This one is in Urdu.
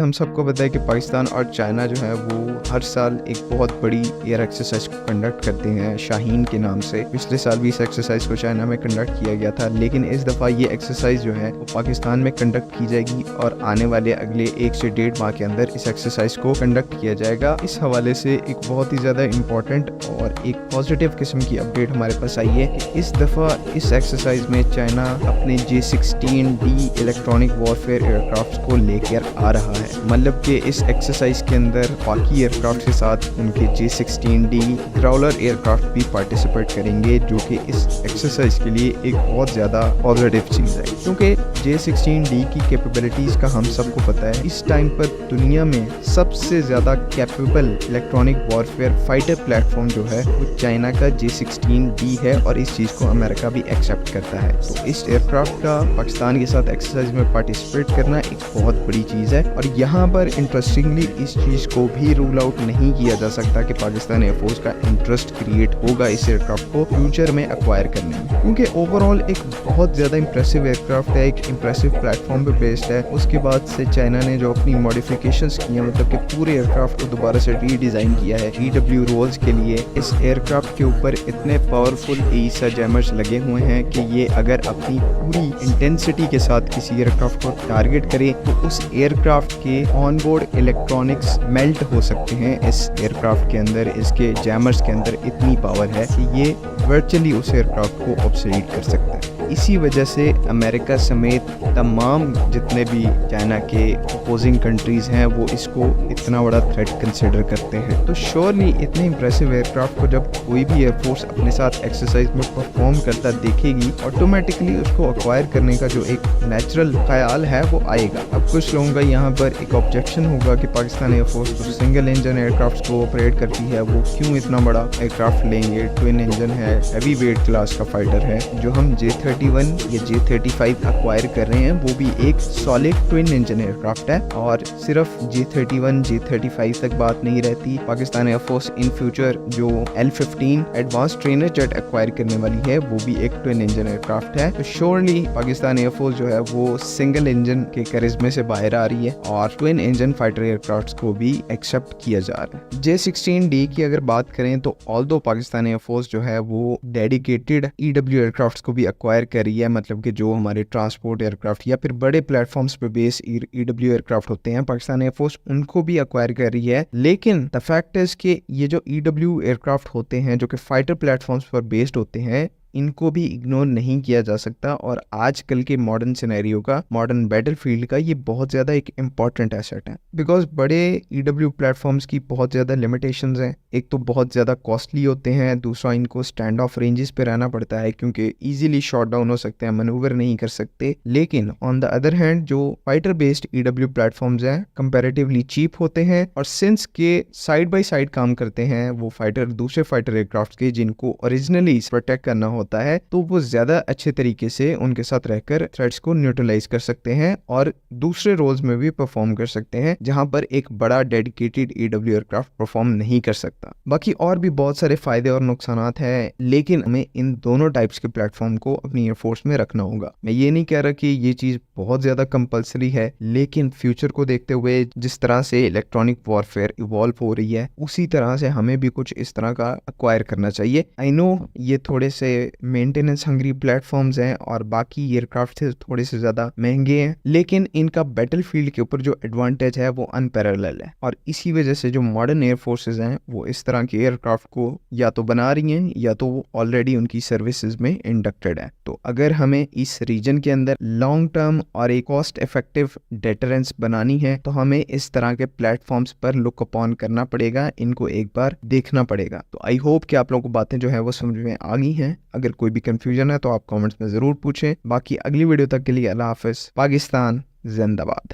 ہم سب کو پتہ ہے کہ پاکستان اور چائنا جو ہے وہ ہر سال ایک بہت بڑی ایئر ایکسرسائز کو کنڈکٹ کرتے ہیں شاہین کے نام سے. پچھلے سال بھی اس ایکسرسائز کو چائنا میں کنڈکٹ کیا گیا تھا, لیکن اس دفعہ یہ ایکسرسائز جو ہے وہ پاکستان میں کنڈکٹ کی جائے گی اور آنے والے اگلے 1 سے 1.5 ماہ کے اندر اس ایکسرسائز کو کنڈکٹ کیا جائے گا. اس حوالے سے ایک بہت ہی زیادہ امپورٹنٹ اور ایک پازیٹیو قسم کی اپڈیٹ ہمارے پاس آئی ہے کہ اس دفعہ اس ایکسرسائز میں چائنا اپنے J-16D electronic warfare year craft کو لے کر آ رہا ہے. مطلب کہ اس ایکسرسائز کے اندر باقی ایئر کرافٹ کے ساتھ ان کے J-16D گراولر ایئر کرافٹ بھی پارٹیسپیٹ کریں گے, جو کہ اس ایکسرسائز کے لیے ایک بہت زیادہ پازیٹیو چیز ہے, کیونکہ J-16D کی کیپیبلٹیز کا ہم سب کو پتہ ہے. اس ٹائم پر دنیا میں سب سے زیادہ capable electronic warfare fighter plate form جو ہے وہ چائنا کا J-16D ہے, اور اس چیز کو امریکہ بھی ایکسیپٹ کرتا ہے. تو اس ایئر کرافٹ کا پاکستان کے ساتھ ایکسرسائز میں پارٹیسپیٹ کرنا ایک بہت بڑی چیز ہے. اور یہاں پر انٹرسٹنگلی اس چیز کو بھی رول آؤٹ نہیں کیا جا سکتا کہ پاکستان ایئر فورس کا انٹرسٹ کریٹ ہوگا اس ایئر کرافٹ کو فیوچر میں ایکوائر کرنے میں, کیونکہ اوور آل ایک بہت زیادہ امپریسو ایئر کرافٹ ہے, ایک امپریسو پلیٹ فارم پہ بیسڈ ہے. اس کے بعد سے چائنا نے جو اپنی ماڈیفیکیشنز کی ہیں, مطلب کہ پورے ایئر کرافٹ کو دوبارہ سے ری ڈیزائن کیا ہے EW رولز کے لیے. اس ایئر کرافٹ کے اوپر اتنے پاورفل ایسا جیمرز لگے ہوئے ہیں کہ یہ اگر اپنی پوری انٹینسٹی کے ساتھ کسی ایئر کرافٹ کو ٹارگٹ کرے تو اس ایئر کرافٹ کے آن بورڈ الیکٹرانکس میلٹ ہو سکتے ہیں. اس ایئر کرافٹ کے اندر, اس کے جیمرز کے اندر اتنی پاور ہے کہ یہ ورچولی اس ایئر کرافٹ کو آبسلیٹ کر سکتا ہے. اسی وجہ سے امریکہ سمیت تمام جتنے بھی چائنا کے اپوزنگ کنٹریز ہیں وہ اس کو اتنا بڑا تھریٹ کنسیڈر کرتے ہیں. تو شیورلی اتنے امپریسو ایئر کرافٹ کو جب کوئی بھی ایئر فورس اپنے ساتھ ایکسرسائز میں پرفارم کرتا دیکھے گی, آٹومیٹکلی اس کو ایکوائر کرنے کا جو ایک نیچرل خیال ہے وہ آئے گا. اب کچھ لوگوں کا یہاں پر ایک آبجیکشن ہوگا کہ پاکستان ایئر فورس جو سنگل انجن ایئر کرافٹ کو آپریٹ کرتی ہے وہ کیوں اتنا بڑا ایئر کرافٹ لیں گے. ٹوین انجن ہے, ہیوی ویٹ کلاس کا فائٹر ہے. جو ہم J-31 یا J-35 ایکوائر کر رہے ہیں وہ بھی ایک solid twin engine aircraft ہے, اور صرف J-31 J-35 تک بات نہیں رہتی. Pakistan air force in future جو L-15 advance trainer jet acquire کرنے والی ہے وہ بھی ایک ٹوین انجن ایئر کرافٹ ہے. تو شیورلی پاکستان ایئر فورس جو ہے وہ سنگل انجن کے کرزمے سے باہر آ رہی ہے اور twin engine fighter aircrafts کو بھی ایکسیپٹ کیا جا رہا ہے. J-16D کی اگر بات کریں تو آلدو پاکستان ایئر فورس جو ہے وہ ڈیڈیکیٹڈ EW ایئر کرافٹس کو بھی ایکوائر کر رہی ہے, مطلب کہ جو ہمارے ٹرانسپورٹ ایئر کرافٹ یا پھر بڑے پلیٹ فارمز پہ بیس EW ایئر کرافٹ ہوتے ہیں, پاکستان ایئر فورس ان کو بھی ایکوائر کر رہی ہے. لیکن دا فیکٹ از کہ یہ جو EW ایئر کرافٹ ہوتے ہیں جو کہ فائٹر پلیٹ فارمز پر بیسڈ ہوتے ہیں, ان کو بھی اگنور نہیں کیا جا سکتا. اور آج کل کے ماڈرن سینیریو کا, ماڈرن بیٹل فیلڈ کا یہ بہت زیادہ ایک امپورٹنٹ ایسٹ ہے, بیکاز بڑے EW پلیٹ فارمز کی بہت زیادہ لمیٹیشنز ہیں. ایک تو بہت زیادہ کاسٹلی ہوتے ہیں, دوسرا ان کو اسٹینڈ آف رینجز پہ رہنا پڑتا ہے کیونکہ ایزیلی شاٹ ڈاؤن ہو سکتے ہیں, منوور نہیں کر سکتے. لیکن آن دا ادر ہینڈ جو fighter based EW platforms ہیں کمپیریٹیولی چیپ ہوتے ہیں, اور سنس کے سائڈ بائی سائڈ کام کرتے ہیں وہ فائٹر دوسرے فائٹر ایئر کرافٹ کے جن کو اوریجنلی پروٹیکٹ کرنا ہوتا ہے, تو وہ زیادہ اچھے طریقے سے ان کے ساتھ رہ کر تھریٹس کو نیوٹرلائز کر سکتے ہیں اور دوسرے رولز میں بھی پرفارم کر سکتے ہیں جہاں پر ایک بڑا dedicated EW aircraft perform نہیں کر سکتا. باقی اور بھی بہت سارے فائدے اور نقصانات ہیں, لیکن ہمیں ان دونوں ٹائپس کے پلیٹ فارم کو اپنی ایئر فورس میں رکھنا ہوگا. میں یہ نہیں کہہ رہا کہ یہ چیز بہت زیادہ کمپلسری ہے, لیکن فیوچر کو دیکھتے ہوئے جس طرح سے الیکٹرانک وارفیئر ایوالو ہو رہی ہے اسی طرح سے ہمیں بھی کچھ اس طرح کا ایکوائر کرنا چاہیے. آئی نو یہ تھوڑے سے مینٹیننس ہنگری پلیٹ فارمز ہیں اور باقی ایئر کرافٹ سے تھوڑے سے زیادہ مہنگے ہیں, لیکن ان کا بیٹل فیلڈ کے اوپر جو ایڈوانٹیج ہے وہ انپیرلل ہے. اور اسی وجہ سے جو ماڈرن ایئر فورسز ہیں وہ اس طرح کے ایئر کرافٹ کو یا تو بنا رہی ہیں یا تو وہ آلریڈی ان کی سروسز میں انڈکٹڈ ہے. تو اگر ہمیں اس ریجن کے اندر لانگ ٹرم اور ایک کاسٹ افیکٹو ڈیٹرنس بنانی ہے تو ہمیں اس طرح کے پلیٹ فارمز پر لک اپون کرنا پڑے گا, ان کو ایک بار دیکھنا پڑے گا. تو آئی ہوپ کہ آپ لوگوں کو باتیں جو ہیں وہ سمجھ میں آ گئی ہیں. اگر کوئی بھی کنفیوژن ہے تو آپ کامنٹس میں ضرور پوچھیں. باقی اگلی ویڈیو تک کے لیے اللہ حافظ. پاکستان زندہ باد.